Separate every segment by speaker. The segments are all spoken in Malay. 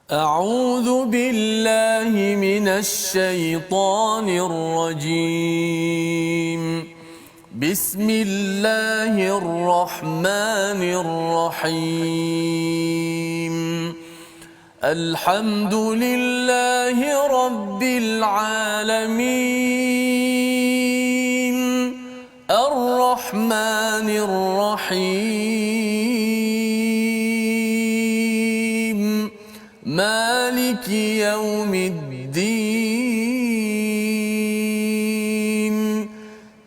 Speaker 1: أعوذ بالله من الشيطان الرجيم. بسم الله الرحمن الرحيم. الحمد لله رب العالمين. الرحمن الرحيم. مالك يوم الدين.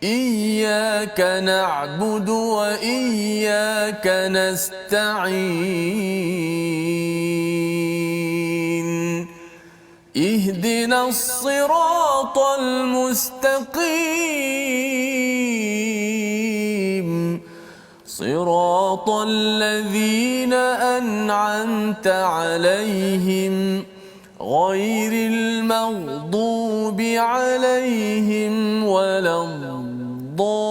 Speaker 1: إياك نعبد وإياك نستعين. اهدنا الصراط المستقيم. صراط الذين أنعمت عليهم غير المغضوب عليهم ولا الضالين.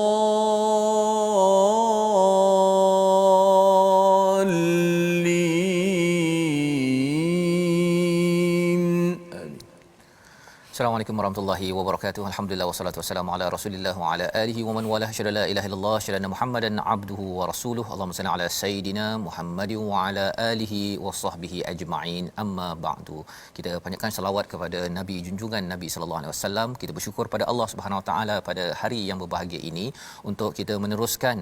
Speaker 2: Assalamualaikum warahmatullahi wabarakatuh. Alhamdulillah wassalatu wassalamu ala Rasulillah wa ala alihi wa man walah. Syada la ilaha illallah, syada Muhammadan abduhu wa rasuluhu. Allahumma salli ala sayidina Muhammadin wa ala alihi wa sahbihi ajma'in. Amma ba'du. Kita panjatkan selawat kepada Nabi junjungan Nabi sallallahu alaihi wasallam. Kita bersyukur pada Allah Subhanahu wa taala pada hari yang berbahagia ini untuk kita meneruskan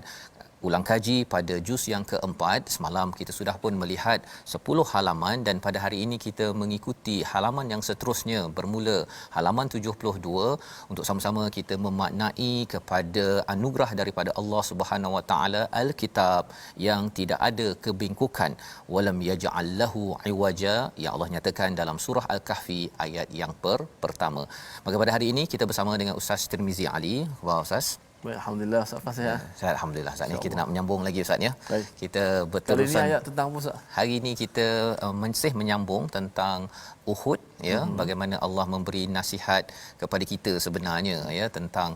Speaker 2: ulang kaji pada juz yang keempat. Semalam kita sudah pun melihat 10 halaman dan pada hari ini kita mengikuti halaman yang seterusnya bermula halaman 72 untuk sama-sama kita memaknai kepada anugerah daripada Allah Subhanahu Wa Taala Al-Kitab yang tidak ada kebingkukan. Walam yaj'al lahu iwaja, yang Allah nyatakan dalam surah Al-Kahfi ayat yang pertama. Maka pada hari ini kita bersama dengan Ustaz Tirmizi Ali. Wah Ustaz.
Speaker 1: Baik, alhamdulillah Ustaz Fas ya.
Speaker 2: Saya alhamdulillah saat ini kita nak menyambung lagi Ustaz ya.
Speaker 1: Baik.
Speaker 2: Kita
Speaker 1: Kali
Speaker 2: berterusan
Speaker 1: ini ayat tentang apa Ustaz?
Speaker 2: hari ini kita masih menyambung tentang Uhud ya, bagaimana Allah memberi nasihat kepada kita sebenarnya ya tentang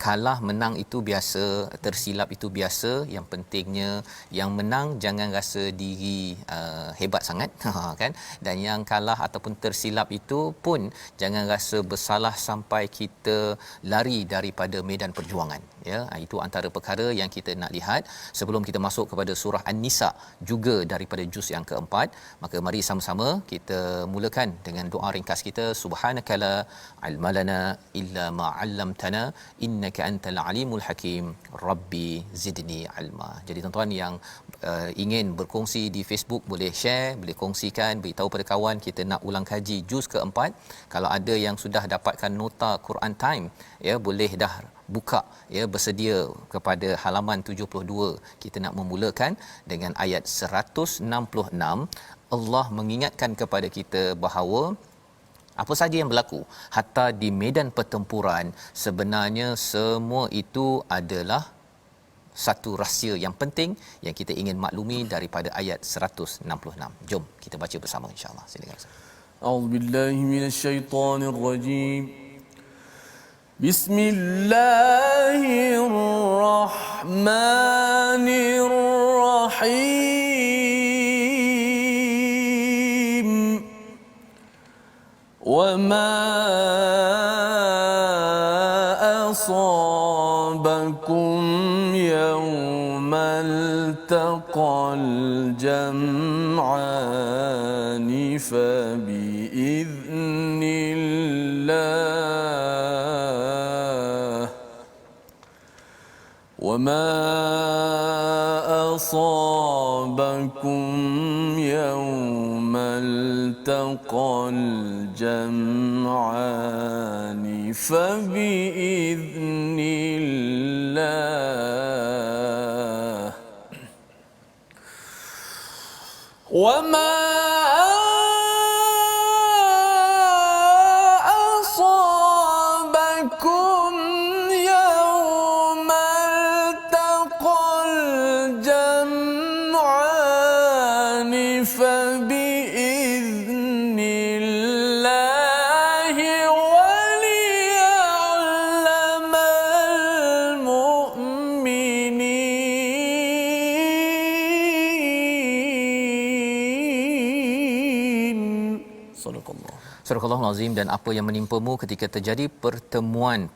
Speaker 2: kalah menang itu biasa, tersilap itu biasa, yang pentingnya yang menang jangan rasa diri hebat sangat kan, dan yang kalah ataupun tersilap itu pun jangan rasa bersalah sampai kita lari daripada medan perjuangan ya. Itu antara perkara yang kita nak lihat sebelum kita masuk kepada surah An-Nisa juga daripada juz yang keempat. Maka mari sama-sama kita mulakan dengan doa ringkas kita. Subhanakala ilmalana illa ma 'allamtana innaka antal alimul hakim. Rabbi zidni ilma. Jadi tuan-tuan yang ingin berkongsi di Facebook boleh share, boleh kongsikan, beritahu pada kawan kita nak ulang kaji juz keempat. Kalau ada yang sudah dapatkan nota Quran Time ya, boleh dah buka ya, bersedia kepada halaman 72. Kita nak memulakan dengan ayat 166. Allah mengingatkan kepada kita bahawa apa saja yang berlaku hatta di medan pertempuran, sebenarnya semua itu adalah satu rahsia yang penting yang kita ingin maklumi daripada ayat 166. Jom kita baca bersama insya-Allah. Silakan.
Speaker 1: A'udzubillahi minasyaitonirrajim. Bismillahirrahmanirrahim. وما أصابكم يوم التقى الجمعان فبإذن الله. وما أصابكم يوم التقى الجمعان فبإذن الله. وما أصابكم يوم التقى الجمعان فبإذن الله وليعلم المؤمنين. Sadaqallah.
Speaker 2: Surah Al-Azim. Dan apa yang menimpamu ketika terjadi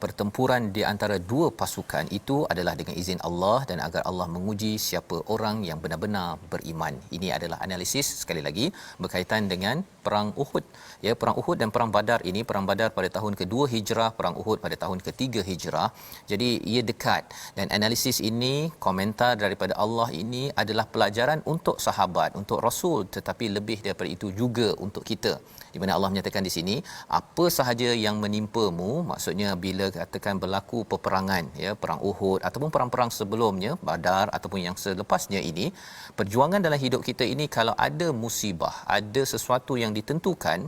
Speaker 2: pertempuran di antara dua pasukan itu adalah dengan izin Allah dan agar Allah menguji siapa orang yang benar-benar beriman. Ini adalah analisis sekali lagi berkaitan dengan perang Uhud. Ya, perang Uhud dan perang Badar ini, perang Badar pada tahun kedua Hijrah, perang Uhud pada tahun ketiga Hijrah. Jadi ia dekat, dan analisis ini, komentar daripada Allah ini adalah pelajaran untuk sahabat, untuk Rasul, tetapi lebih daripada itu juga untuk kita. Di mana Allah menyatakan di sini, apa sahaja yang menimpamu, maksudnya bila katakan berlaku peperangan, ya, perang Uhud ataupun perang-perang sebelumnya, Badar ataupun yang selepasnya ini, perjuangan dalam hidup kita ini, kalau ada musibah, ada sesuatu yang ditentukan,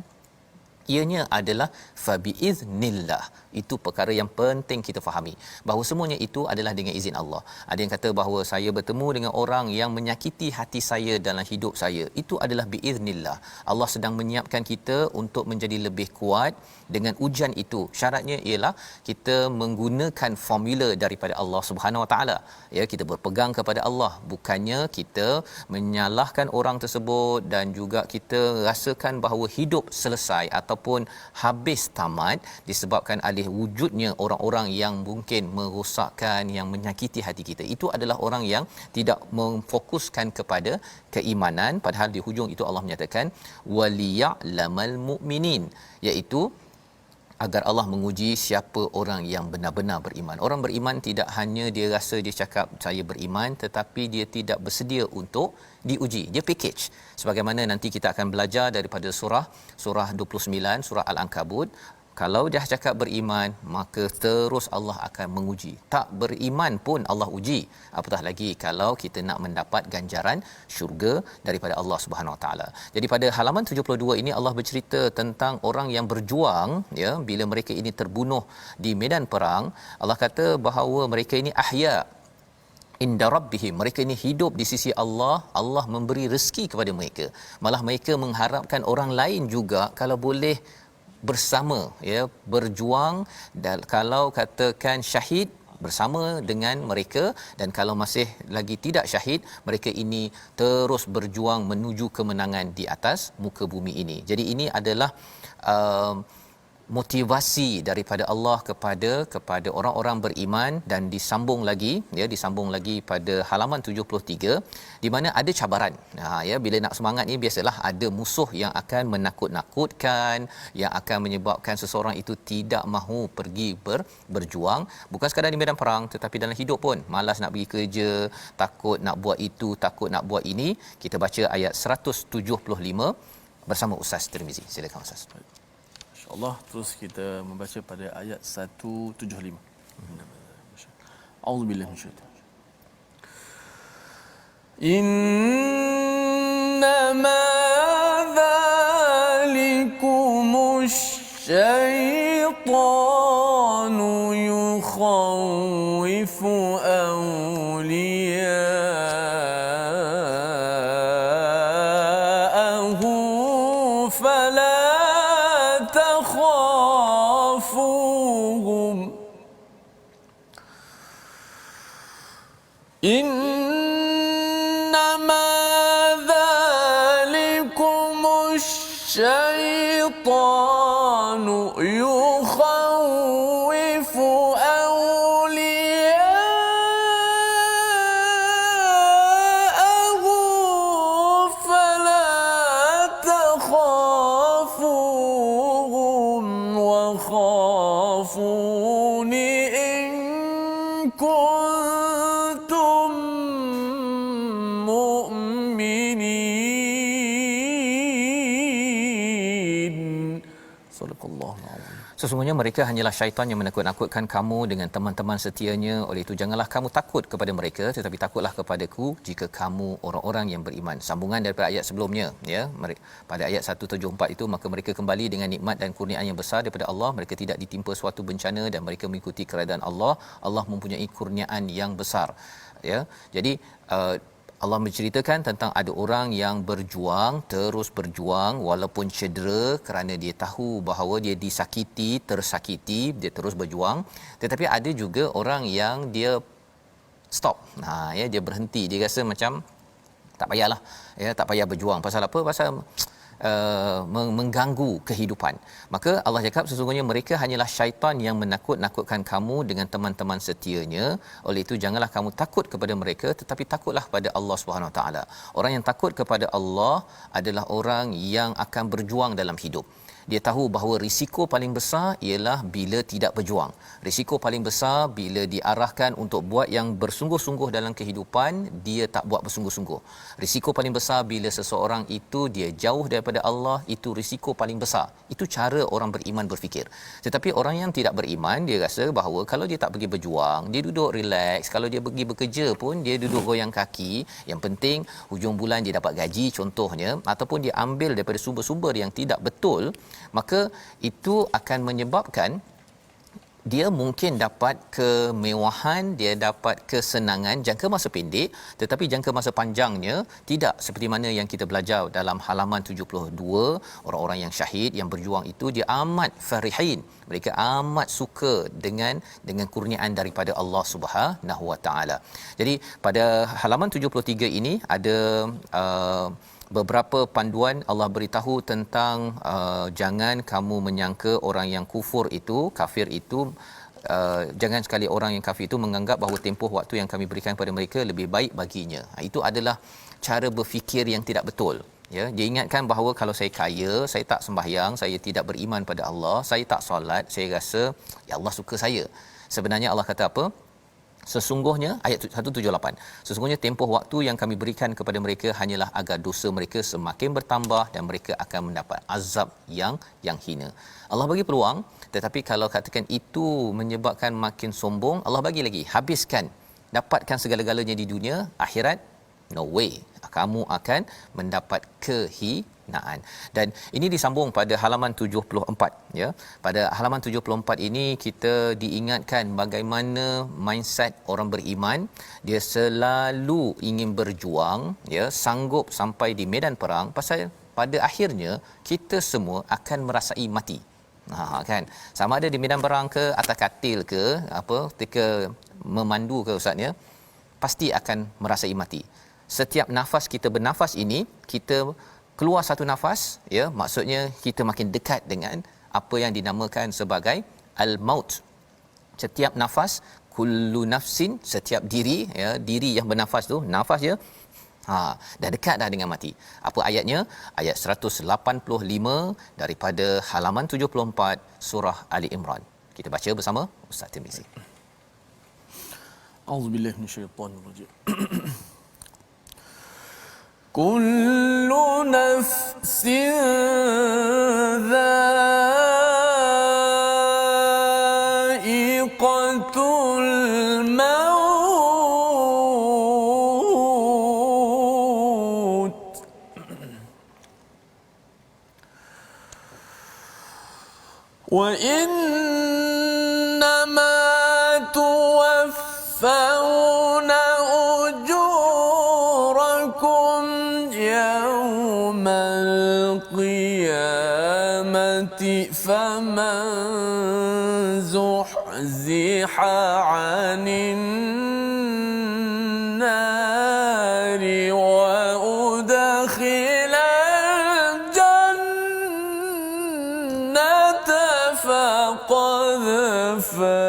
Speaker 2: ianya adalah fabiiznillah. Itu perkara yang penting kita fahami, bahawa semuanya itu adalah dengan izin Allah. Ada yang kata bahawa saya bertemu dengan orang yang menyakiti hati saya dalam hidup saya, itu adalah biiznillah. Allah sedang menyiapkan kita untuk menjadi lebih kuat dengan ujian itu. Syaratnya ialah kita menggunakan formula daripada Allah Subhanahu Wa Taala. Ya, kita berpegang kepada Allah, bukannya kita menyalahkan orang tersebut dan juga kita rasakan bahawa hidup selesai ataupun habis tamat disebabkan oleh wujudnya orang-orang yang mungkin merosakkan, yang menyakiti hati kita. Itu adalah orang yang tidak memfokuskan kepada keimanan, padahal di hujung itu Allah menyatakan waliya'lamal mu'minin, iaitu agar Allah menguji siapa orang yang benar-benar beriman. Orang beriman tidak hanya dia rasa dia cakap saya beriman, tetapi dia tidak bersedia untuk diuji. Dia package. Sebagaimana nanti kita akan belajar daripada surah 29, surah Al-Ankabut. Kalau dah cakap beriman, maka terus Allah akan menguji. Tak beriman pun Allah uji. Apatah lagi kalau kita nak mendapat ganjaran syurga daripada Allah Subhanahu Wa Taala. Jadi pada halaman 72 ini Allah bercerita tentang orang yang berjuang, ya, bila mereka ini terbunuh di medan perang. Allah kata bahawa mereka ini ahya inda rabbihim, mereka ini hidup di sisi Allah. Allah memberi rezeki kepada mereka. Malah mereka mengharapkan orang lain juga kalau boleh bersama, ya, berjuang, dan kalau katakan syahid bersama dengan mereka, dan kalau masih lagi tidak syahid, mereka ini terus berjuang menuju kemenangan di atas muka bumi ini. Jadi ini adalah motivasi daripada Allah kepada orang-orang beriman. Dan disambung lagi pada halaman 73 di mana ada cabaran. Ya, bila nak semangat ni biasalah ada musuh yang akan menakut-nakutkan, yang akan menyebabkan seseorang itu tidak mahu pergi berjuang, bukan sekadar di medan perang tetapi dalam hidup pun. Malas nak pergi kerja, takut nak buat itu, takut nak buat ini. Kita baca ayat 175 bersama Ustaz Tirmizi. Silakan Ustaz.
Speaker 1: Allah, terus kita membaca pada ayat 175. A'udzubillahi minasyaitanir rajim. Innama dzalikumus syaitanu yukhawwifu awliya'ahu fala تخافوهم إنما ذلكم الشيطان يخوف أولياءه فلا تخافوهم وخافون إن كنتم مؤمنين. صدق الله العظيم.
Speaker 2: Sesungguhnya mereka hanyalah syaitan yang menakut-nakutkan kamu dengan teman-teman setianya. Oleh itu janganlah kamu takut kepada mereka, tetapi takutlah kepadaku jika kamu orang-orang yang beriman. Sambungan daripada ayat sebelumnya, ya. Pada ayat 174 itu, maka mereka kembali dengan nikmat dan kurniaan yang besar daripada Allah. Mereka tidak ditimpa suatu bencana dan mereka mengikuti keredaan Allah. Allah mempunyai kurniaan yang besar. Ya. Jadi Allah menceritakan tentang ada orang yang berjuang, terus berjuang walaupun cedera, kerana dia tahu bahawa dia disakiti, tersakiti, dia terus berjuang. Tetapi ada juga orang yang dia stop. Dia berhenti. Dia rasa macam tak payahlah, ya, tak payah berjuang. Pasal apa? Pasal mengganggu kehidupan. Maka Allah cakap sesungguhnya mereka hanyalah syaitan yang menakut-nakutkan kamu dengan teman-teman setianya. Oleh itu janganlah kamu takut kepada mereka, tetapi takutlah pada Allah Subhanahu Wa Taala. Orang yang takut kepada Allah adalah orang yang akan berjuang dalam hidup. Dia tahu bahawa risiko paling besar ialah bila tidak berjuang. Risiko paling besar bila diarahkan untuk buat yang bersungguh-sungguh dalam kehidupan, dia tak buat bersungguh-sungguh. Risiko paling besar bila seseorang itu dia jauh daripada Allah, itu risiko paling besar. Itu cara orang beriman berfikir. Tetapi orang yang tidak beriman, dia rasa bahawa kalau dia tak pergi berjuang, dia duduk relax, kalau dia pergi bekerja pun dia duduk goyang kaki, yang penting hujung bulan dia dapat gaji contohnya, ataupun dia ambil daripada sumber-sumber yang tidak betul, maka itu akan menyebabkan dia mungkin dapat kemewahan, dia dapat kesenangan jangka masa pendek, tetapi jangka masa panjangnya tidak seperti mana yang kita belajar dalam halaman 72. Orang-orang yang syahid yang berjuang itu dia amat farihin, mereka amat suka dengan kurniaan daripada Allah Subhanahu Wa Taala. Jadi pada halaman 73 ini ada beberapa panduan. Allah beritahu tentang jangan kamu menyangka orang yang kufur itu, kafir itu, jangan sekali orang yang kafir itu menganggap bahawa tempoh waktu yang kami berikan kepada mereka lebih baik baginya. Itu adalah cara berfikir yang tidak betul. Ya, dia ingatkan bahawa kalau saya kaya, saya tak sembahyang, saya tidak beriman pada Allah, saya tak solat, saya rasa ya Allah suka saya. Sebenarnya Allah kata apa? Sesungguhnya ayat 178, sesungguhnya tempoh waktu yang kami berikan kepada mereka hanyalah agar dosa mereka semakin bertambah dan mereka akan mendapat azab yang hina. Allah bagi peluang, tetapi kalau katakan itu menyebabkan makin sombong, Allah bagi lagi, habiskan, dapatkan segala-galanya di dunia, akhirat no way, kamu akan mendapat kehinaan. Dan ini disambung pada halaman 74 ya. Pada halaman 74 ini kita diingatkan bagaimana mindset orang beriman, dia selalu ingin berjuang ya, sanggup sampai di medan perang, pasal pada akhirnya kita semua akan merasai mati. Kan, sama ada di medan perang ke, atas katil ke, apa ketika memandu ke ustaz ya, pasti akan merasai mati. Setiap nafas kita bernafas ini, kita keluar satu nafas ya, maksudnya kita makin dekat dengan apa yang dinamakan sebagai al-maut. Setiap nafas, kullu nafsin, setiap diri ya, diri yang bernafas tu, nafas je dah dekat dah dengan mati. Apa ayatnya? Ayat 185 daripada halaman 74 surah Ali Imran. Kita baca bersama Ustaz Tirmizi.
Speaker 1: Auzubillahi minasyaitanir rajim. Kullu nafsin dha'iqatul maut wa innama tuwaffawna ujurakum yawmal qiyamati faman zuhziha 'anil nari wa udkhilal jannata faqad faz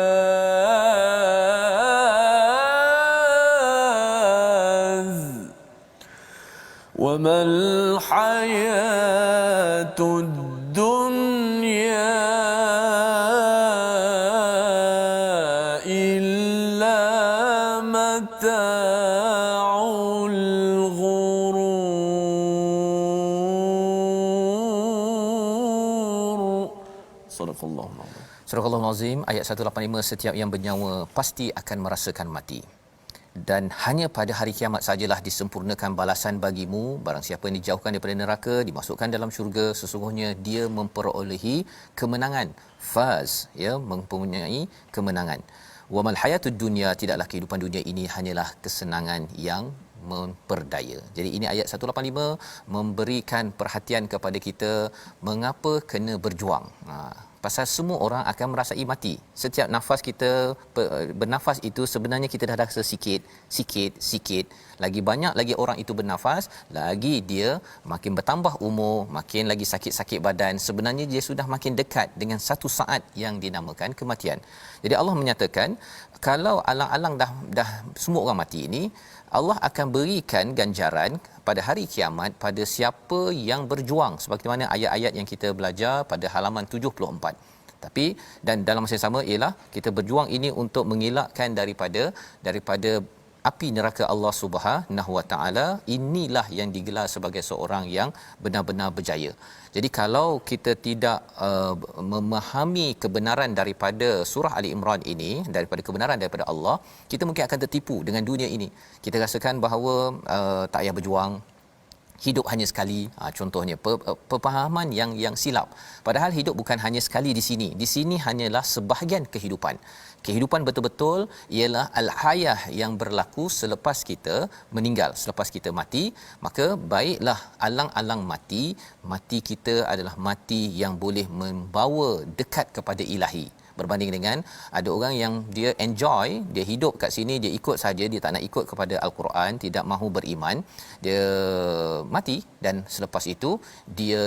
Speaker 1: wa mal hayatud dunya illa mata'ul ghurur. Sadaqallahul azim.
Speaker 2: Surah Al-Azim ayat 185, setiap yang bernyawa pasti akan merasakan mati. Dan hanya pada hari kiamat sajalah disempurnakan balasan bagimu. Barang siapa yang dijauhkan daripada neraka, dimasukkan dalam syurga, sesungguhnya dia memperolehi kemenangan. Faz, ya, mempunyai kemenangan. Wa mal hayatud dunya, tidaklah kehidupan dunia ini hanyalah kesenangan yang memperdaya. Jadi ini ayat 185 memberikan perhatian kepada kita mengapa kena berjuang. pasal semua orang akan merasai mati. Setiap nafas kita bernafas itu sebenarnya kita dah rasa sikit. Lagi banyak lagi orang itu bernafas, lagi dia makin bertambah umur, makin lagi sakit-sakit badan. Sebenarnya dia sudah makin dekat dengan satu saat yang dinamakan kematian. Jadi Allah menyatakan kalau alang-alang dah semua orang mati ini, Allah akan berikan ganjaran pada hari kiamat pada siapa yang berjuang, seperti mana ayat-ayat yang kita belajar pada halaman 74. Tapi dan dalam masa yang sama ialah kita berjuang ini untuk mengelakkan daripada api neraka Allah Subhanahu Wa Taala. Inilah yang digelar sebagai seorang yang benar-benar berjaya. Jadi kalau kita tidak memahami kebenaran daripada surah Ali Imran ini, daripada kebenaran daripada Allah, kita mungkin akan tertipu dengan dunia ini. Kita rasakan bahawa tak payah berjuang, hidup hanya sekali. Contohnya pemahaman yang silap. Padahal hidup bukan hanya sekali di sini. Di sini hanyalah sebahagian kehidupan. Kehidupan betul-betul ialah al-hayah yang berlaku selepas kita meninggal, selepas kita mati. Maka baiklah alang-alang mati kita adalah mati yang boleh membawa dekat kepada ilahi. Berbanding dengan ada orang yang dia enjoy, dia hidup kat sini, dia ikut saja, dia tak nak ikut kepada al-Quran, tidak mahu beriman, dia mati dan selepas itu dia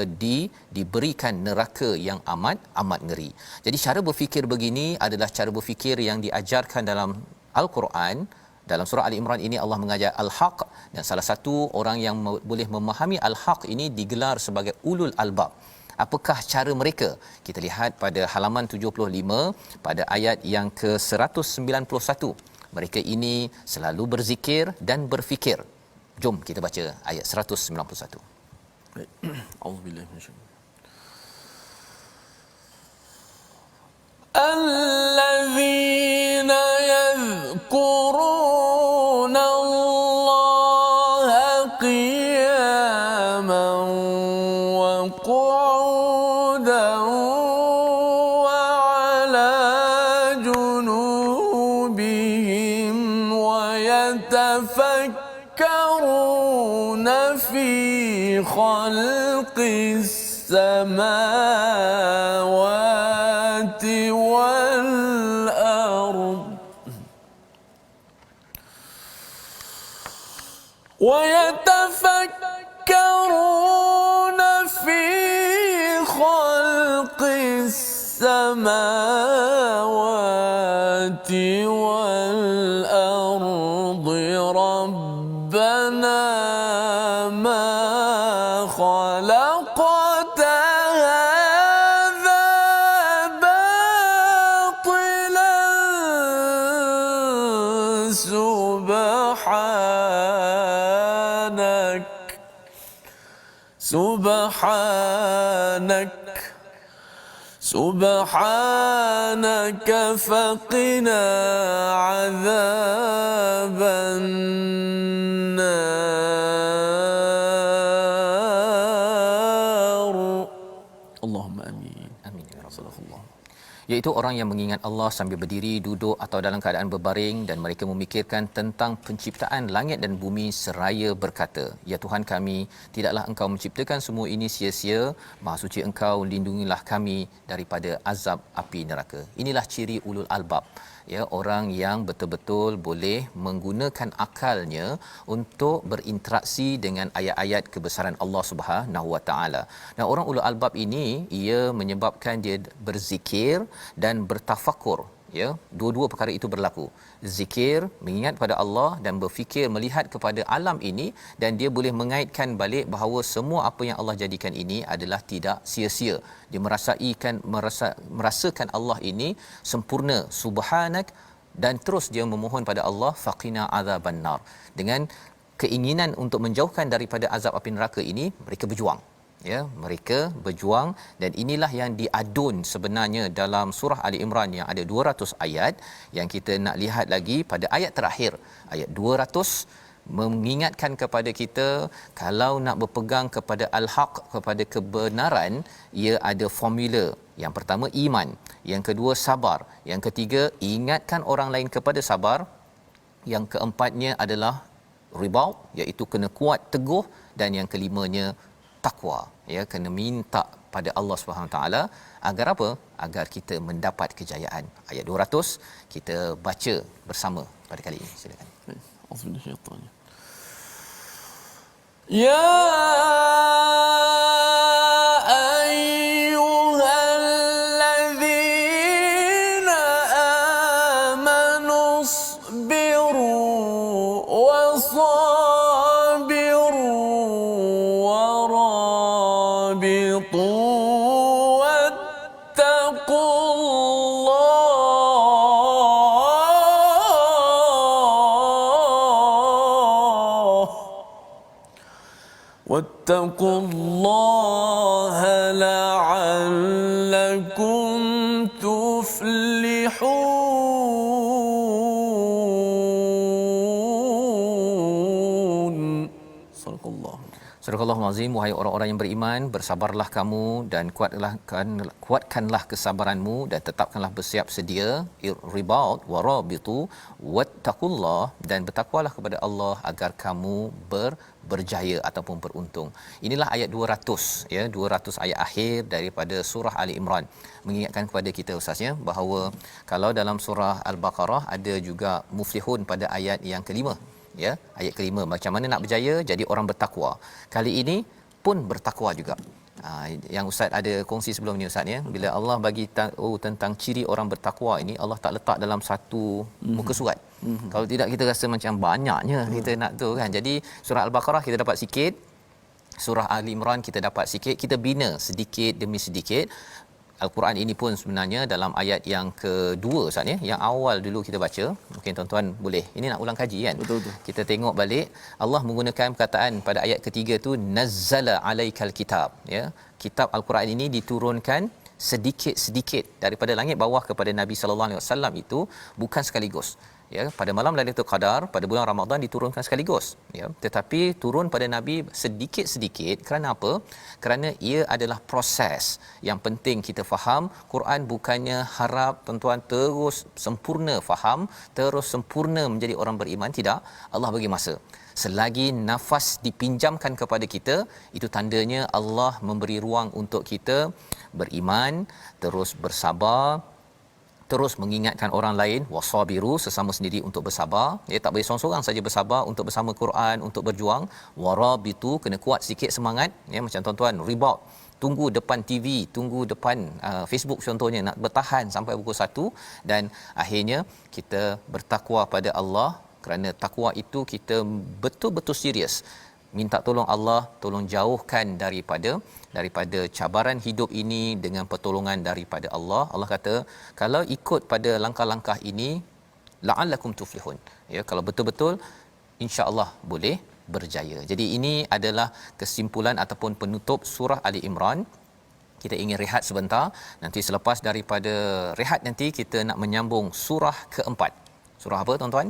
Speaker 2: diberikan neraka yang amat ngeri. Jadi cara berfikir begini adalah cara berfikir yang diajarkan dalam al-Quran. Dalam surah Ali Imran ini Allah mengajar al-haq, dan salah satu orang yang boleh memahami al-haq ini digelar sebagai ulul albab. Apakah cara mereka? Kita lihat pada halaman 75 pada ayat yang ke-191. Mereka ini selalu berzikir dan berfikir. Jom kita baca ayat 191.
Speaker 1: Baik. Auzubillahi minasyaitanir allazina yadhkuruna Allaha qiyaman wa qu'udan wa 'ala junubihim wa yatafakkaruna fi khalqis samawati wal ard wa yatafakkaruna fi khalqis samawati wal ard rabbana ma خلقت هذا باطلا سبحانك فقنا عذاب النار اللهم آمين
Speaker 2: Amin ya Rasulullah. Iaitu orang yang mengingat Allah sambil berdiri, duduk atau dalam keadaan berbaring, dan mereka memikirkan tentang penciptaan langit dan bumi seraya berkata, ya Tuhan kami, tidaklah Engkau menciptakan semua ini sia-sia. Maha suci Engkau, lindungilah kami daripada azab api neraka. Inilah ciri ulul albab, ya, orang yang betul-betul boleh menggunakan akalnya untuk berinteraksi dengan ayat-ayat kebesaran Allah Subhanahu Wa Taala. Dan orang ulul albab ini ia menyebabkan dia berzikir dan bertafakur, ya, dua-dua perkara itu berlaku. Zikir, mengingat pada Allah, dan berfikir melihat kepada alam ini, dan dia boleh mengaitkan balik bahawa semua apa yang Allah jadikan ini adalah tidak sia-sia. Dia merasakan Allah ini sempurna, subhanak, dan terus dia memohon pada Allah faqina azabannar. Dengan keinginan untuk menjauhkan daripada azab api neraka ini, mereka berjuang. Ya, mereka berjuang, dan inilah yang diadun sebenarnya dalam surah Ali Imran yang ada 200 ayat. Yang kita nak lihat lagi pada ayat terakhir, ayat 200, mengingatkan kepada kita kalau nak berpegang kepada al-haq, kepada kebenaran, ia ada formula. Yang pertama iman, yang kedua sabar, yang ketiga ingatkan orang lain kepada sabar, yang keempatnya adalah ribaut, iaitu kena kuat teguh, dan yang kelimanya takwa, ya, kena minta pada Allah Subhanahu Wa Taala agar apa? Agar kita mendapat kejayaan. Ayat 200 kita baca bersama pada kali ini. Silakan.
Speaker 1: Auzubillahi minasyaitanir Ya ayyuhalladzina amanu isbiru wasabiru warabitu واتقوا الله لعلكم تفلحون صدق الله.
Speaker 2: Surah Al-Azim, wahai orang-orang yang beriman, bersabarlah kamu dan kuatkanlah kesabaranmu dan tetapkanlah bersiap sedia, ribaut warabitu wattaqullah, dan bertakwalah kepada Allah agar kamu berjaya ataupun beruntung. Inilah ayat 200 ya, 200 ayat akhir daripada surah Ali Imran, mengingatkan kepada kita ustaz ya bahawa kalau dalam surah Al-Baqarah ada juga muflihun pada ayat yang kelima ya, ayat kelima, macam mana nak berjaya jadi orang bertakwa. Kali ini pun bertakwa juga. Yang ustaz ada kongsi sebelum ni ustaz ya, bila Allah bagi tahu tentang ciri orang bertakwa ini, Allah tak letak dalam satu muka surat. Kalau tidak kita rasa macam banyaknya kita nak tu kan. Jadi surah Al-Baqarah kita dapat sikit, surah Ali Imran kita dapat sikit, kita bina sedikit demi sedikit. Al-Quran ini pun sebenarnya dalam ayat yang kedua Ustaz ya, yang awal dulu kita baca, mungkin tuan-tuan boleh, ini nak ulang kaji kan.
Speaker 1: Betul.
Speaker 2: Kita tengok balik, Allah menggunakan perkataan pada ayat ketiga tu nazzala alaikal kitab ya. Kitab Al-Quran ini diturunkan sedikit-sedikit daripada langit bawah kepada Nabi sallallahu alaihi wasallam, itu bukan sekaligus ya. Pada malam Lailatul Qadar pada bulan Ramadan diturunkan sekaligus ya, tetapi turun pada Nabi sedikit-sedikit. Kerana apa? Kerana ia adalah proses yang penting kita faham. Quran bukannya harap tuan-tuan terus sempurna faham, terus sempurna menjadi orang beriman, tidak. Allah bagi masa. Selagi nafas dipinjamkan kepada kita, itu tandanya Allah memberi ruang untuk kita beriman, terus bersabar, terus mengingatkan orang lain, wasabiru, sesama sendiri untuk bersabar ya, tak boleh seorang-seorang saja bersabar untuk bersama Quran, untuk berjuang. Warabitu, kena kuat sikit semangat ya, macam tuan-tuan ribaut, tunggu depan TV, tunggu depan Facebook contohnya, nak bertahan sampai pukul 1, dan akhirnya kita bertakwa pada Allah. Kerana takwa itu kita betul-betul serius minta tolong Allah, tolong jauhkan daripada cabaran hidup ini dengan pertolongan daripada Allah. Allah kata kalau ikut pada langkah-langkah ini la'allakum tuflihun ya, kalau betul-betul insya-Allah boleh berjaya. Jadi ini adalah kesimpulan ataupun penutup surah Ali Imran. Kita ingin rehat sebentar, nanti selepas daripada rehat nanti kita nak menyambung surah keempat. Surah apa tuan-tuan?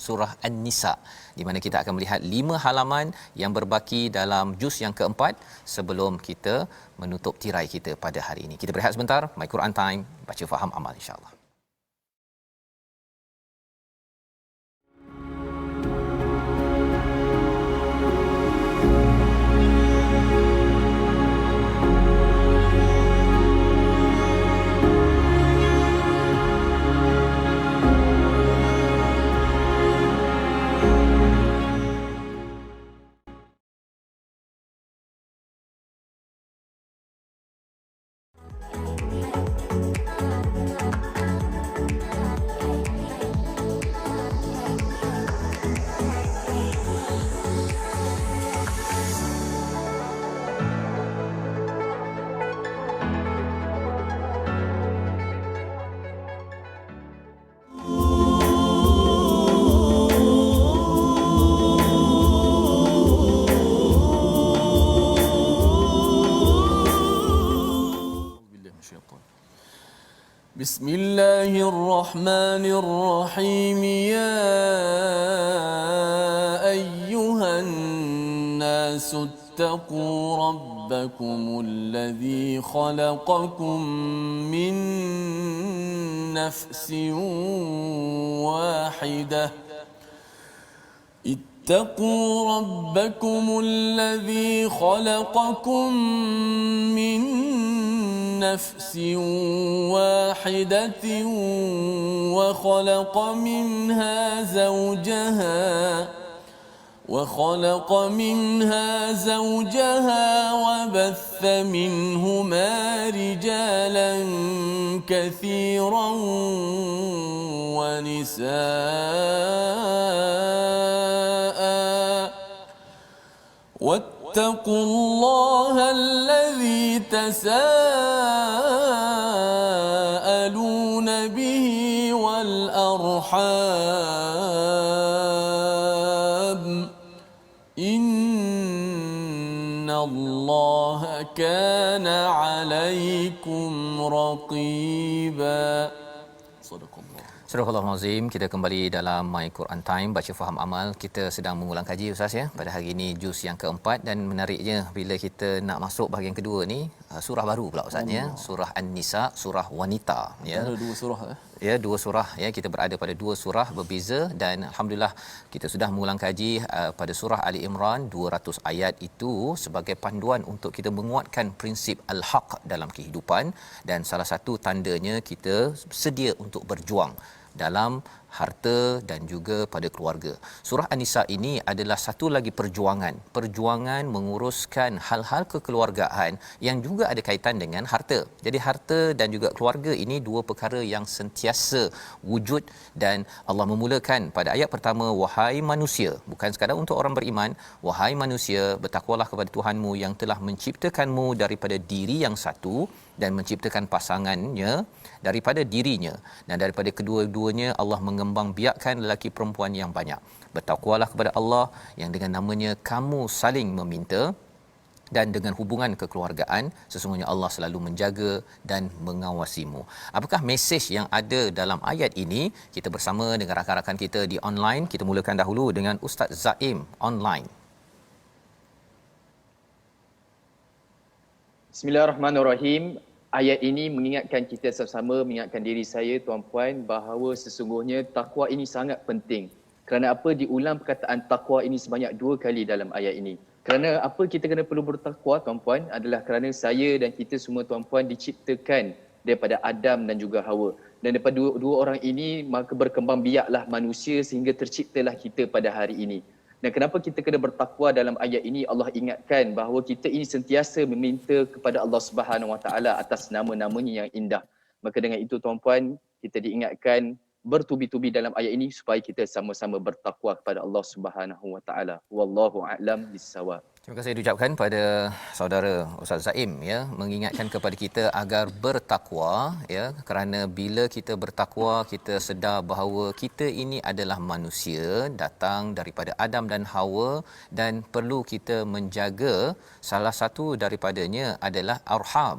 Speaker 2: Surah An-Nisa, di mana kita akan melihat 5 halaman yang berbaki dalam juz yang keempat sebelum kita menutup tirai kita pada hari ini. Kita berehat sebentar. My Quran Time, baca faham amal insya-Allah.
Speaker 1: بسم الله الرحمن الرحيم يا أيها الناس اتقوا ربكم الذي خلقكم من نفس واحدة اتقوا ربكم الذي خلقكم من نفس واحدة وخلق منها زوجها وبث منهما رجالا كثيرا ونساء واتقوا الله الذي تساءلون به والأرحام إن الله كان عليكم رقيبا. صدق الله.
Speaker 2: Surah Al-Azim, kita kembali dalam My Quran Time, baca faham amal. Kita sedang mengulang kaji Ustaz ya. Pada hari ini juz yang keempat, dan menariknya bila kita nak masuk bahagian kedua ni, surah baru pula Ustaz ya. Surah An-Nisa, surah wanita ya.
Speaker 1: Ada dua surah
Speaker 2: Ya, dua surah ya, kita berada pada dua surah berbeza, dan alhamdulillah kita sudah mengulang kaji pada surah Ali Imran 200 ayat itu sebagai panduan untuk kita menguatkan prinsip al-haq dalam kehidupan, dan salah satu tandanya kita sedia untuk berjuang dalam harta dan juga pada keluarga. Surah An-Nisa ini adalah satu lagi perjuangan menguruskan hal-hal kekeluargaan yang juga ada kaitan dengan harta. Jadi harta dan juga keluarga ini dua perkara yang sentiasa wujud, dan Allah memulakan pada ayat pertama, wahai manusia, bukan sekadar untuk orang beriman, wahai manusia, bertakwalah kepada Tuhanmu yang telah menciptakanmu daripada diri yang satu dan menciptakan pasangannya daripada dirinya, dan daripada kedua-duanya Allah mengembang biakkan lelaki perempuan yang banyak. Bertakwalah kepada Allah yang dengan namanya kamu saling meminta, dan dengan hubungan kekeluargaan sesungguhnya Allah selalu menjaga dan mengawasimu. Apakah mesej yang ada dalam ayat ini? Kita bersama dengan rakan-rakan kita di online. Kita mulakan dahulu dengan Ustaz Zaim online.
Speaker 3: Bismillahirrahmanirrahim. Ayat ini mengingatkan kita sama-sama, mengingatkan diri saya tuan-puan, bahawa sesungguhnya takwa ini sangat penting. Kerana apa diulang perkataan takwa ini sebanyak 2 kali dalam ayat ini? Kerana apa kita kena perlu bertakwa tuan-puan adalah kerana saya dan kita semua tuan-puan diciptakan daripada Adam dan juga Hawa. Dan daripada dua orang ini maka berkembang biaklah manusia sehingga terciptalah kita pada hari ini. Dan kenapa kita kena bertakwa dalam ayat ini? Allah ingatkan bahawa kita ini sentiasa meminta kepada Allah Subhanahu Wa Taala atas nama-namanya yang indah. Maka dengan itu tuan-puan, kita diingatkan bertubi-tubi dalam ayat ini supaya kita sama-sama bertakwa kepada Allah Subhanahu Wa Taala. Wallahu a'lam bissawab.
Speaker 2: Terima kasih diucapkan pada saudara Ustaz Zaim ya, mengingatkan kepada kita agar bertakwa ya, kerana bila kita bertakwa kita sedar bahawa kita ini adalah manusia datang daripada Adam dan Hawa, dan perlu kita menjaga salah satu daripadanya adalah arham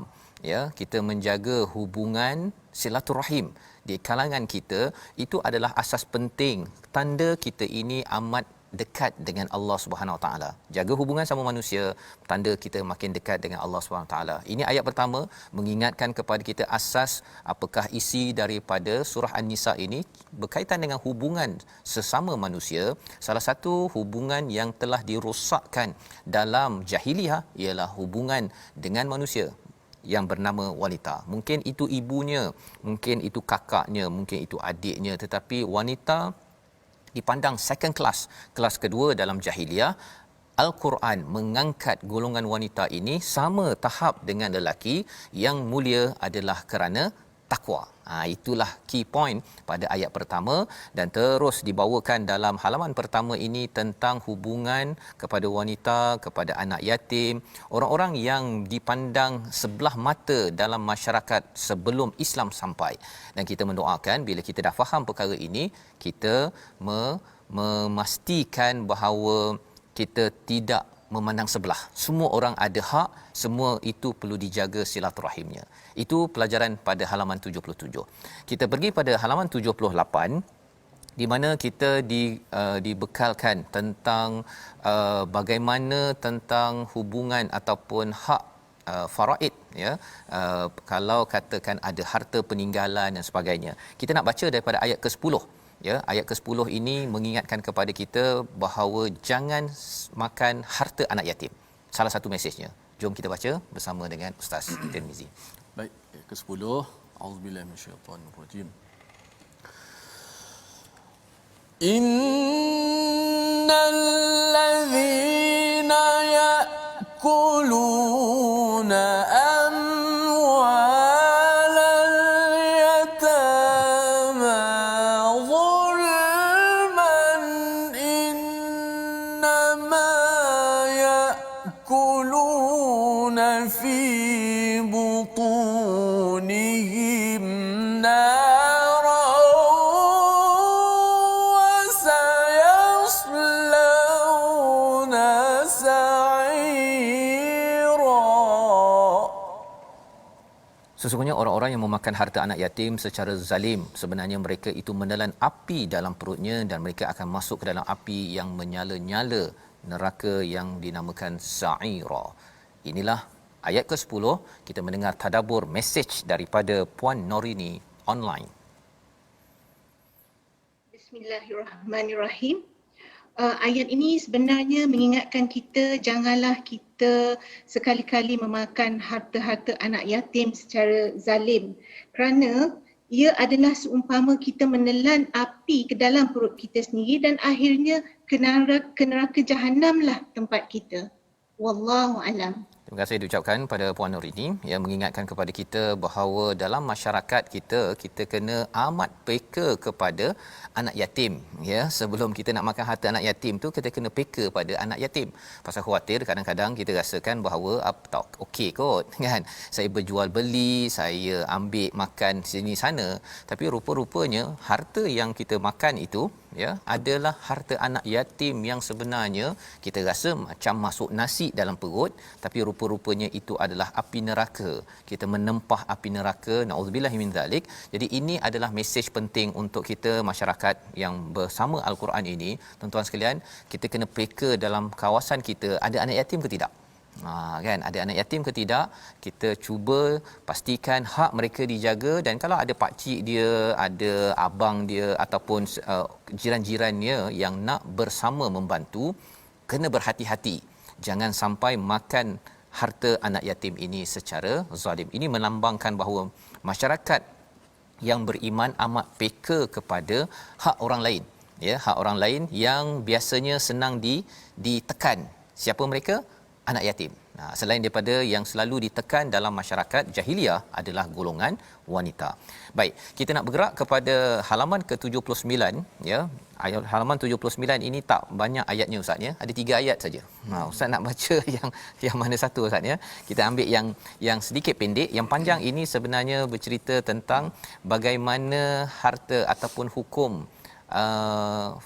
Speaker 2: ya, kita menjaga hubungan silaturahim di kalangan kita. Itu adalah asas penting, tanda kita ini amat dekat dengan Allah Subhanahu Wa Taala. Jaga hubungan sama manusia, tanda kita makin dekat dengan Allah Subhanahu Wa Taala. Ini ayat pertama mengingatkan kepada kita asas apakah isi daripada surah An-Nisa ini berkaitan dengan hubungan sesama manusia. Salah satu hubungan yang telah dirosakkan dalam jahiliah ialah hubungan dengan manusia yang bernama wanita. Mungkin itu ibunya, mungkin itu kakaknya, mungkin itu adiknya, tetapi wanita dipandang second class, kelas kedua dalam jahiliah. Al-Quran mengangkat golongan wanita ini sama tahap dengan lelaki. Yang mulia adalah kerana takwa. Itulah key point pada ayat pertama, dan terus dibawakan dalam halaman pertama ini tentang hubungan kepada wanita, kepada anak yatim, orang-orang yang dipandang sebelah mata dalam masyarakat sebelum Islam sampai. Dan kita mendoakan bila kita dah faham perkara ini, kita memastikan bahawa kita tidak memandang sebelah. Semua orang ada hak, semua itu perlu dijaga silaturahimnya. Itu pelajaran pada halaman 77. Kita pergi pada halaman 78 di mana kita dibekalkan tentang bagaimana tentang hubungan ataupun hak faraid ya, kalau katakan ada harta peninggalan dan sebagainya. Kita nak baca daripada ayat ke-10 Ya, ayat ke-10 ini mengingatkan kepada kita bahawa jangan makan harta anak yatim. Salah satu mesejnya. Jom kita baca bersama dengan Ustaz Tirmizi.
Speaker 1: Baik, ayat ke-10. Auzubillahi minasyaitanir rajim. Innal ladzina ya'kuluna amwalal yatama zulman innama ya'kuluna fi butunihim nara wa sayaslawna sa'ira.
Speaker 2: Sesungguhnya orang-orang yang memakan harta anak yatim secara zalim, sebenarnya mereka itu menelan api dalam perutnya dan mereka akan masuk ke dalam api yang menyala-nyala, neraka yang dinamakan sa'ira. Inilah ayat ke-10, kita mendengar tadabbur mesej daripada Puan Norini online.
Speaker 4: Bismillahirrahmanirrahim. Ayat ini sebenarnya mengingatkan kita janganlah kita sekali-kali memakan harta-harta anak yatim secara zalim, kerana ia adalah seumpama kita menelan api ke dalam perut kita sendiri dan akhirnya ke neraka Jahannamlah tempat kita. Wallahu alam.
Speaker 2: Terima kasih diucapkan pada Puan Nur ini yang mengingatkan kepada kita bahawa dalam masyarakat kita kena amat peka kepada anak yatim, ya. Sebelum kita nak makan harta anak yatim tu, kita kena peka pada anak yatim. Pasal khawatir kadang-kadang kita rasakan bahawa tak okey kot kan. Saya berjual beli, saya ambil makan sini sana, tapi rupa-rupanya harta yang kita makan itu, ya, adalah harta anak yatim yang sebenarnya kita rasa macam masuk nasi dalam perut, tapi rupa-rupanya itu adalah api neraka. Kita menempah api neraka, naudzubillahi min zalik. Jadi ini adalah mesej penting untuk kita masyarakat yang bersama Al-Quran ini. Tuan-tuan sekalian, kita kena peka dalam kawasan kita ada anak yatim ke tidak. Kan, ada anak yatim ke tidak, kita cuba pastikan hak mereka dijaga. Dan kalau ada pakcik dia, ada abang dia ataupun jiran-jirannya yang nak bersama membantu, kena berhati-hati, jangan sampai makan harta anak yatim ini secara zalim. Ini melambangkan bahawa masyarakat yang beriman amat peka kepada hak orang lain, ya, hak orang lain yang biasanya senang ditekan. Siapa mereka? Anak yatim. Selain daripada yang selalu ditekan dalam masyarakat jahiliah adalah golongan wanita. Baik, kita nak bergerak kepada halaman ke-79, ya. Ayat halaman 79 ini tak banyak ayatnya Ustaz, ya. Ada 3 ayat saja. Ustaz nak baca yang mana satu Ustaz, ya. Kita ambil yang sedikit pendek. Yang panjang ini sebenarnya bercerita tentang bagaimana harta ataupun hukum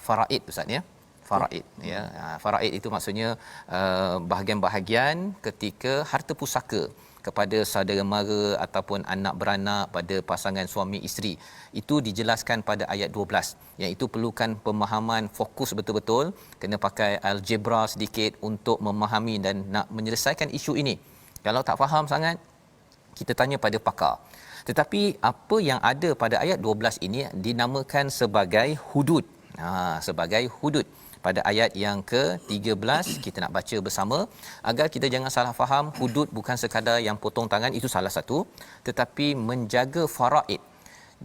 Speaker 2: faraid Ustaz, ya. Faraid, ya. Faraid itu maksudnya bahagian-bahagian ketika harta pusaka kepada saudara mara ataupun anak beranak pada pasangan suami isteri. Itu dijelaskan pada ayat 12. Yang itu perlukan pemahaman fokus betul-betul, kena pakai algebra sedikit untuk memahami dan nak menyelesaikan isu ini. Kalau tak faham sangat, kita tanya pada pakar. Tetapi apa yang ada pada ayat 12 ini dinamakan sebagai hudud. Sebagai hudud. Pada ayat yang ke-13 kita nak baca bersama agar kita jangan salah faham. Hudud bukan sekadar yang potong tangan, itu salah satu, tetapi menjaga faraid.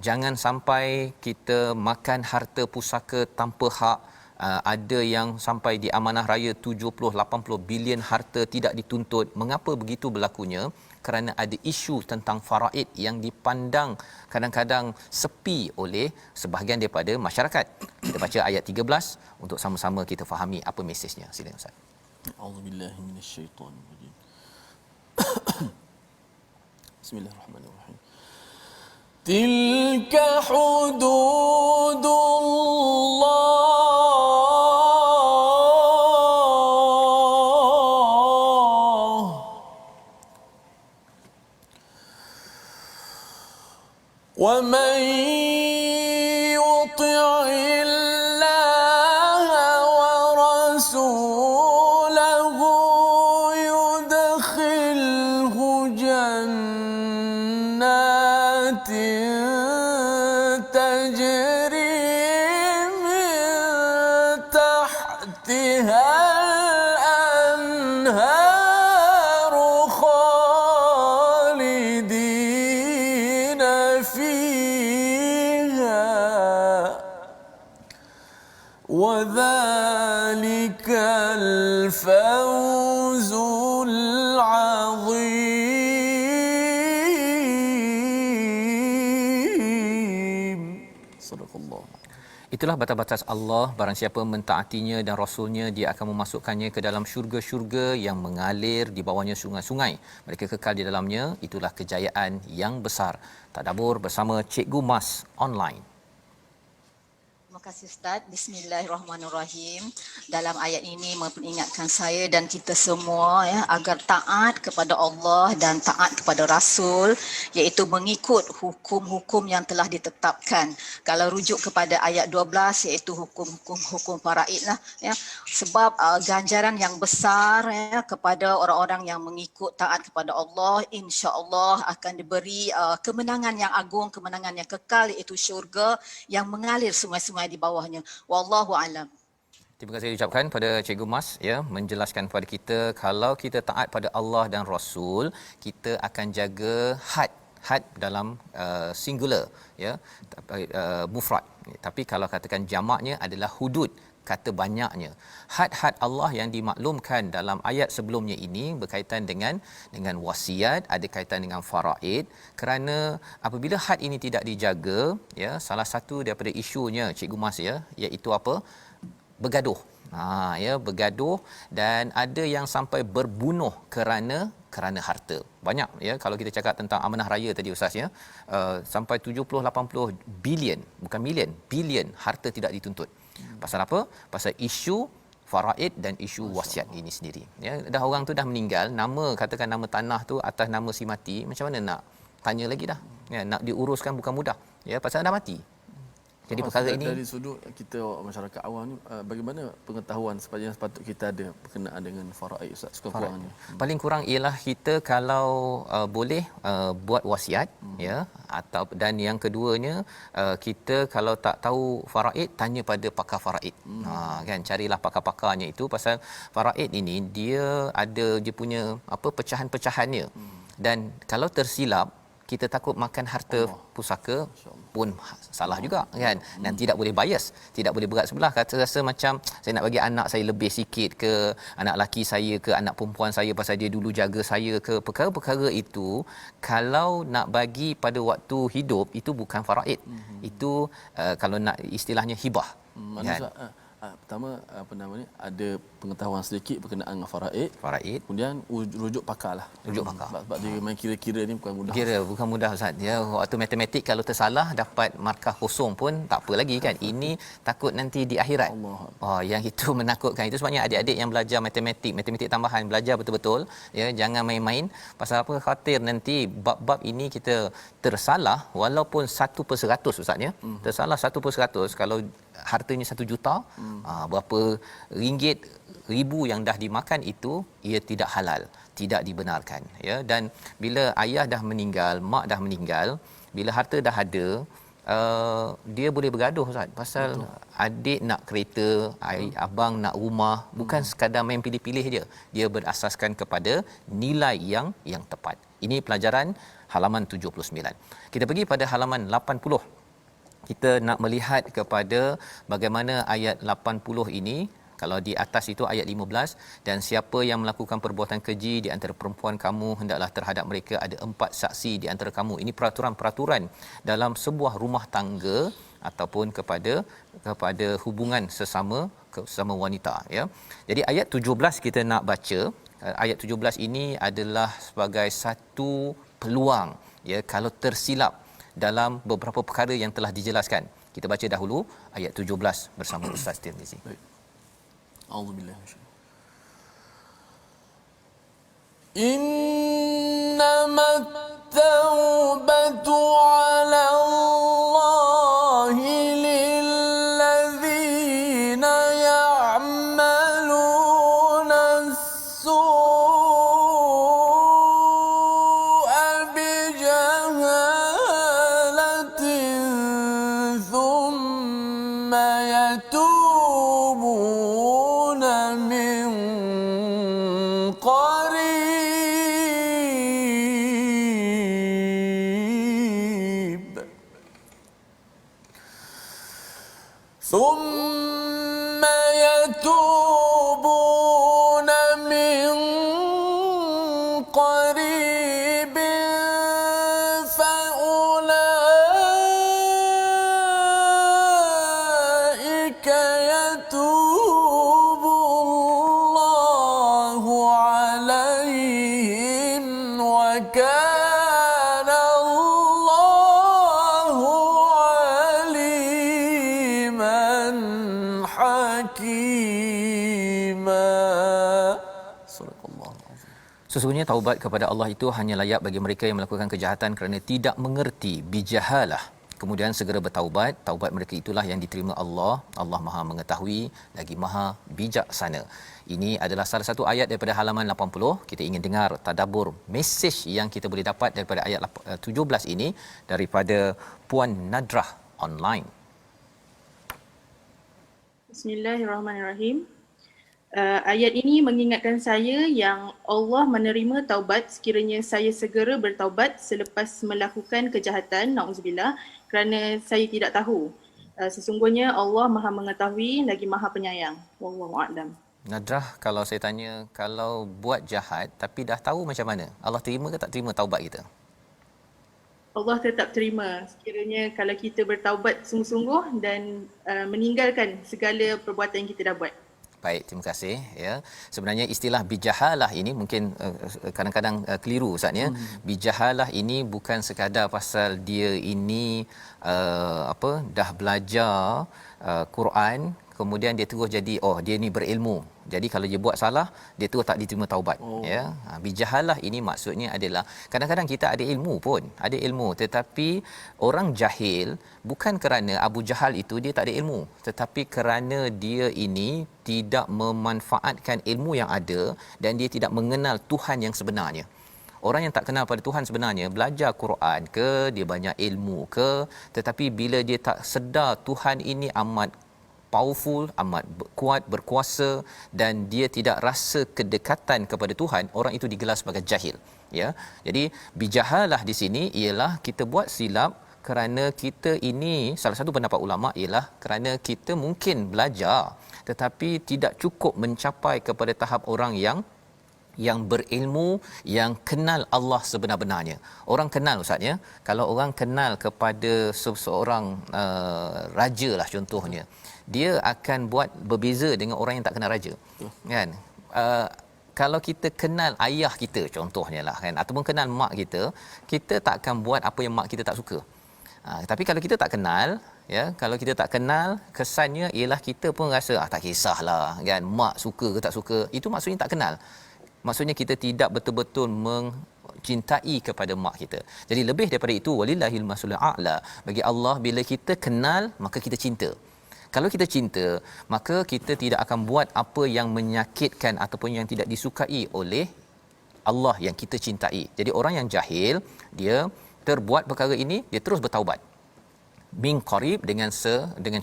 Speaker 2: Jangan sampai kita makan harta pusaka tanpa hak. Ada yang sampai di amanah raya 70-80 bilion harta tidak dituntut. Mengapa begitu berlakunya? Kerana ada isu tentang faraid yang dipandang kadang-kadang sepi oleh sebahagian daripada masyarakat. Kita baca ayat 13 untuk sama-sama kita fahami apa mesejnya. Silakan Ustaz.
Speaker 1: Auzubillahi minasyaitonirrajim. Bismillahirrahmanirrahim. Tilka hududullah ومن يطع الله ورسوله يدخله جنات تجري الفوز العظيم. صدق الله.
Speaker 2: Itulah batas-batas Allah, barang siapa mentaatinya dan Rasulnya, dia akan memasukkannya ke dalam syurga-syurga yang mengalir di bawahnya sungai-sungai. Mereka kekal di dalamnya, itulah kejayaan yang besar. Tadabbur bersama Cikgu Mas online.
Speaker 5: Terima kasih Ustaz. Bismillahirrahmanirrahim. Dalam ayat ini memperingatkan saya dan kita semua ya agar taat kepada Allah dan taat kepada Rasul, iaitu mengikut hukum-hukum yang telah ditetapkan. Kalau rujuk kepada ayat 12 iaitu hukum faraid lah ya. Sebab ganjaran yang besar ya kepada orang-orang yang mengikut taat kepada Allah, insya-Allah akan diberi kemenangan yang agung, kemenangan yang kekal, iaitu syurga yang mengalir sungai-sungai di bawahnya. Wallahu alam.
Speaker 2: Terima kasih ucapkan pada Cikgu Mas ya, menjelaskan kepada kita kalau kita taat pada Allah dan Rasul, kita akan jaga had dalam singular ya, mufrad. Tapi kalau katakan jamaknya adalah hudud, kata banyaknya. Had-had Allah yang dimaklumkan dalam ayat sebelumnya ini berkaitan dengan wasiat, ada kaitan dengan faraid, kerana apabila had ini tidak dijaga ya, salah satu daripada isunya Cikgu Mas ya, iaitu apa? Bergaduh. Ya, bergaduh, dan ada yang sampai berbunuh kerana harta. Banyak ya, kalau kita cakap tentang amanah raya tadi Ustaz ya, sampai 70-80 bilion, bukan million, bilion harta tidak dituntut. Pasal apa? Pasal isu faraid dan isu wasiat ini sendiri. Ya, dah orang tu dah meninggal, nama, katakan nama tanah tu atas nama si mati, macam mana nak tanya lagi dah. Ya, nak diuruskan bukan mudah. Ya, pasal dah mati. Jadi perkara ini
Speaker 1: dari sudut kita masyarakat awam ni, bagaimana pengetahuan yang sepatut kita ada berkenaan dengan faraid Ustaz, sekurang-kurangnya?
Speaker 2: Paling kurang ialah kita kalau boleh buat wasiat ya, atau dan yang keduanya kita kalau tak tahu faraid, tanya pada pakar faraid. Kan, carilah pakar-pakarnya itu, pasal faraid ini dia ada dia punya pecahan-pecahannya. Dan kalau tersilap kita takut makan harta pusaka pun salah juga kan, dan tidak boleh bias, tidak boleh berat sebelah. Kata rasa macam saya nak bagi anak saya lebih sikit ke, anak laki saya ke, anak perempuan saya pasal dia dulu jaga saya ke, perkara-perkara itu kalau nak bagi pada waktu hidup itu bukan faraid. Itu kalau nak istilahnya hibah. Kan?
Speaker 1: Pertama ada pengetahuan sedikit berkenaan dengan faraid, kemudian rujuk pakar lah,
Speaker 2: rujuk pakar.
Speaker 1: Sebab dia main kira-kira ni bukan mudah.
Speaker 2: Kira bukan mudah Ustaz ya. Waktu matematik kalau tersalah dapat markah kosong pun tak apa lagi kan. Ini takut nanti di akhirat. Yang itu menakutkan. Itu sebabnya adik-adik yang belajar matematik tambahan, belajar betul-betul ya, jangan main-main. Pasal apa? Khawatir nanti bab-bab ini kita tersalah walaupun 1/100 Ustaz ya. Tersalah 1/100, kalau hartanya 1 juta, berapa ringgit ribu yang dah dimakan itu, ia tidak halal, tidak dibenarkan ya. Dan bila ayah dah meninggal, mak dah meninggal, bila harta dah ada, dia boleh bergaduh Ustaz, pasal adik nak kereta, abang nak rumah, bukan sekadar main pilih-pilih je, dia berasaskan kepada nilai yang tepat. Ini pelajaran halaman 79. Kita pergi pada halaman 80. Kita nak melihat kepada bagaimana ayat 80 ini. Kalau di atas itu ayat 15, dan siapa yang melakukan perbuatan keji di antara perempuan kamu, hendaklah terhadap mereka ada 4 saksi di antara kamu. Ini peraturan-peraturan dalam sebuah rumah tangga ataupun kepada hubungan sesama wanita ya. Jadi ayat 17 kita nak baca. Ayat 17 ini adalah sebagai satu peluang ya, kalau tersilap dalam beberapa perkara yang telah dijelaskan. Kita baca dahulu ayat 17 bersama Ustaz Tirmizi.
Speaker 1: Baik. A'udzubillah. Innamat taubatu 'ala Allahi lilladzina ya'maluna as-su'a bijahalatin thumma yatubuna min qarib thumma yatubuna Sadaqallahu azim.
Speaker 2: Sesungguhnya taubat kepada Allah itu hanya layak bagi mereka yang melakukan kejahatan kerana tidak mengerti, bijahalah. Kemudian segera bertaubat. Taubat mereka itulah yang diterima Allah. Allah Maha mengetahui lagi Maha bijaksana. Ini adalah salah satu ayat daripada halaman 80. Kita ingin dengar tadabbur mesej yang kita boleh dapat daripada ayat 17 ini daripada Puan Nadrah online.
Speaker 6: Bismillahirrahmanirrahim. Ayat ini mengingatkan saya yang Allah menerima taubat sekiranya saya segera bertaubat selepas melakukan kejahatan, na'udzubillah, kerana saya tidak tahu. Sesungguhnya Allah Maha mengetahui lagi Maha penyayang. Wallahu a'lam.
Speaker 2: Nadrah, kalau saya tanya, kalau buat jahat tapi dah tahu macam mana, Allah terima ke tak terima taubat kita?
Speaker 6: Allah tetap terima sekiranya kalau kita bertaubat sungguh-sungguh dan meninggalkan segala perbuatan yang kita dah buat.
Speaker 2: Baik, terima kasih ya. Sebenarnya istilah bijahalah ini mungkin kadang-kadang keliru Ustaz ya. Bijahalah ini bukan sekadar pasal dia ini dah belajar Quran, kemudian dia terus jadi dia ni berilmu. Jadi kalau dia buat salah, dia terus tak diterima taubat ya. Bijahalah ini maksudnya adalah kadang-kadang kita ada ilmu pun, ada ilmu tetapi orang jahil bukan kerana Abu Jahal itu dia tak ada ilmu, tetapi kerana dia ini tidak memanfaatkan ilmu yang ada dan dia tidak mengenal Tuhan yang sebenarnya. Orang yang tak kenal pada Tuhan sebenarnya, belajar Quran ke, dia banyak ilmu ke, tetapi bila dia tak sedar Tuhan ini amat powerful, amat kuat, berkuasa dan dia tidak rasa kedekatan kepada Tuhan, orang itu digelar sebagai jahil ya. Jadi bijahalah di sini ialah kita buat silap kerana kita ini, salah satu pendapat ulama ialah kerana kita mungkin belajar tetapi tidak cukup mencapai kepada tahap orang yang berilmu, yang kenal Allah sebenar-benarnya. Orang kenal Ustaz ya, kalau orang kenal kepada seseorang raja lah contohnya, dia akan buat berbeza dengan orang yang tak kenal raja. Kan? Kalau kita kenal ayah kita contohnya lah kan, ataupun kenal mak kita, kita tak akan buat apa yang mak kita tak suka. Tapi kalau kita tak kenal ya, kalau kita tak kenal, kesannya ialah kita pun rasa tak kisahlah kan, mak suka ke tak suka, itu maksudnya tak kenal. Maksudnya kita tidak betul-betul mencintai kepada mak kita. Jadi lebih daripada itu, walillahil masalul a'la, bagi Allah bila kita kenal maka kita cinta. Kalau kita cinta, maka kita tidak akan buat apa yang menyakitkan ataupun yang tidak disukai oleh Allah yang kita cintai. Jadi orang yang jahil, dia terbuat perkara ini, dia terus bertaubat min qarib, dengan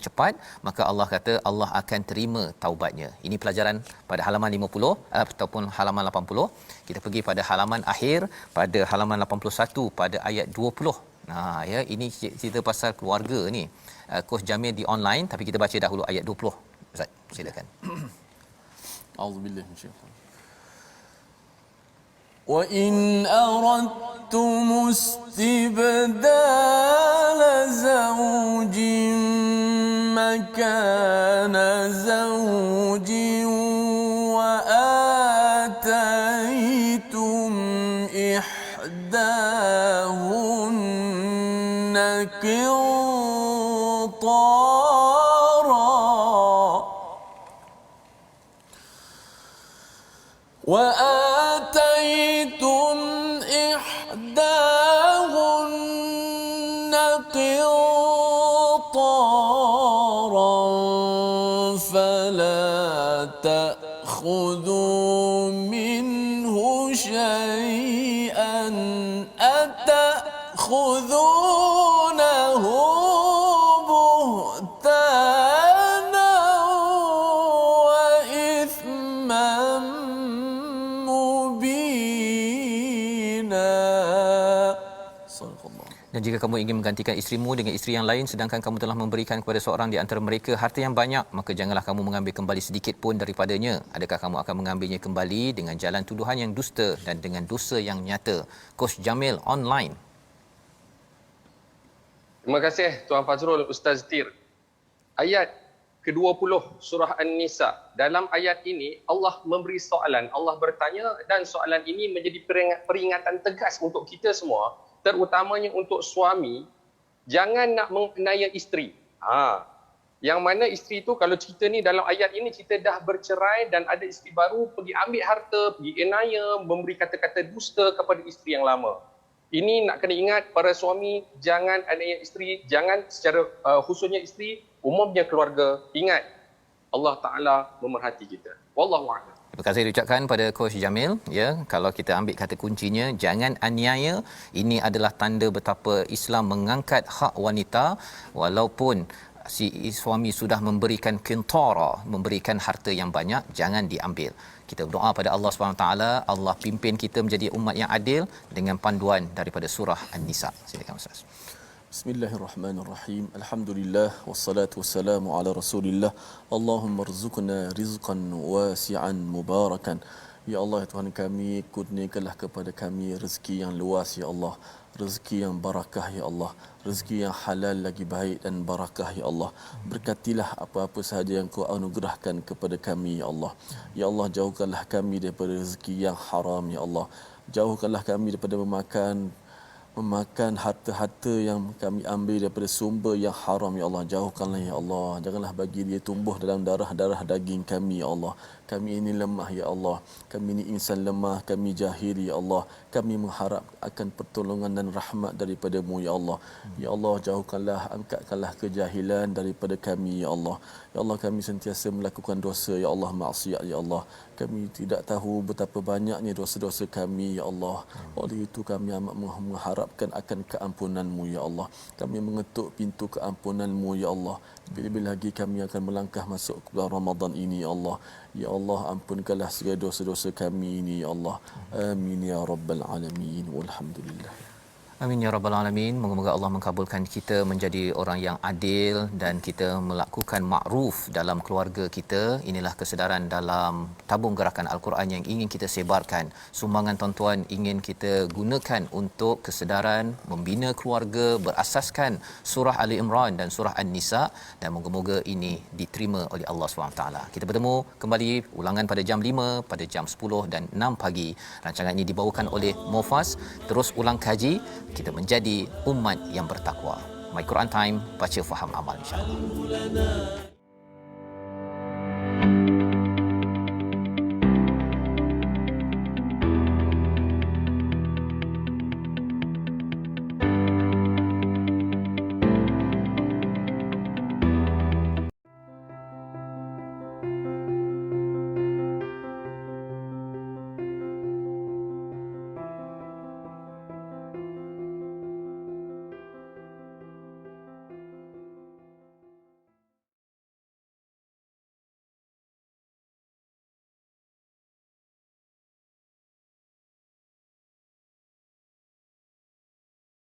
Speaker 2: cepat, maka Allah kata Allah akan terima taubatnya. Ini pelajaran pada halaman 50 ataupun halaman 80. Kita pergi pada halaman akhir pada halaman 81 pada ayat 20. Ya, ini cerita pasal keluarga ni. Coach Jamil di online, tapi kita baca dahulu ayat 20. Ustaz, silakan.
Speaker 1: Auzubillahi minasyaitanir. وَإِنْ أَرَدْتُمُ اسْتِبْدَالَ زَوْجٍ مَكَانَ زَوْجٍ وَآتَيْتُمْ إِحْدَاهُنَّ قنطارا فلا تأخذوا منه شيئا أتأخذونه بهتانا وإثما مبينا. صدق الله.
Speaker 2: Dan jika kamu ingin menggantikan isterimu dengan isteri yang lain sedangkan kamu telah memberikan kepada seorang di antara mereka harta yang banyak, maka janganlah kamu mengambil kembali sedikit pun daripadanya. Adakah kamu akan mengambilnya kembali dengan jalan tuduhan yang dusta dan dengan dosa yang nyata? Coach Jamil online.
Speaker 7: Terima kasih Tuan Fazrul, Ustaz Tir. Ayat ke-20 surah An-Nisa. Dalam ayat ini Allah memberi soalan, Allah bertanya, dan soalan ini menjadi peringatan tegas untuk kita semua, terutamanya untuk suami, jangan nak menganiaya isteri. Yang mana isteri tu, kalau cerita ni dalam ayat ini, kita dah bercerai dan ada isteri baru, pergi ambil harta, pergi enaya, memberi kata-kata dusta kepada isteri yang lama. Ini nak kena ingat para suami, jangan aniaya isteri, jangan secara khususnya isteri, umumnya keluarga. Ingat, Allah Ta'ala memerhati kita. Wallahu a'lam.
Speaker 2: Terima kasih diucapkan pada Coach Jamil. Ya, kalau kita ambil kata kuncinya, jangan aniaya. Ini adalah tanda betapa Islam mengangkat hak wanita, walaupun si suami sudah memberikan qintara, memberikan harta yang banyak, jangan diambil. Kita berdoa pada Allah Subhanahu taala, Allah pimpin kita menjadi umat yang adil dengan panduan daripada surah An-Nisa. Silakan Ustaz.
Speaker 1: Bismillahirrahmanirrahim. Alhamdulillah wassalatu wassalamu ala Rasulillah. Allahumma rzuqna rizqan wasi'an mubarakan. Ya Allah, ya Tuhan kami, kurniakanlah kepada kami rezeki yang luas ya Allah. Rezeki yang barakah ya Allah. Rezeki yang halal lagi baik dan barakah ya Allah. Berkatilah apa-apa sahaja yang Kau anugerahkan kepada kami ya Allah. Ya Allah, jauhkanlah kami daripada rezeki yang haram ya Allah. Jauhkanlah kami daripada memakan harta-harta yang kami ambil daripada sumber yang haram ya Allah. Jauhkanlah ya Allah. Janganlah bagi dia tumbuh dalam darah daging kami ya Allah. Kami ini lemah ya Allah. Kami ini insan lemah, kami jahil ya Allah. Kami mengharap akan pertolongan dan rahmat daripada-Mu ya Allah. Ya Allah, jauhkanlah, angkatkanlah kejahilan daripada kami ya Allah. Ya Allah, kami sentiasa melakukan dosa ya Allah, maksiat ya Allah. Kami tidak tahu betapa banyaknya dosa-dosa kami ya Allah. Oleh itu kami amat mengharapkan akan keampunan-Mu ya Allah. Kami mengetuk pintu keampunan-Mu ya Allah. Bila-bila lagi kami akan melangkah masuk ke bulan Ramadan ini ya Allah. Ya Allah, ampunkanlah segala dosa-dosa kami ini ya Allah. Amin ya rabbal alamin. Walhamdulillah.
Speaker 2: Amin ya rabbal alamin. Moga-moga Allah mengabulkan kita menjadi orang yang adil dan kita melakukan makruf dalam keluarga kita. Inilah kesedaran dalam tabung gerakan Al-Quran yang ingin kita sebarkan. Sumbangan tuan-tuan ingin kita gunakan untuk kesedaran membina keluarga berasaskan surah Ali Imran dan surah An-Nisa, dan moga-moga ini diterima oleh Allah SWT. Kita bertemu kembali ulangan pada jam 5, pada jam 10 dan 6 pagi. Rancangan ini dibawakan oleh Mofas. Terus ulang kaji, kita menjadi umat yang bertakwa. My Quran Time, baca faham amal insya-Allah.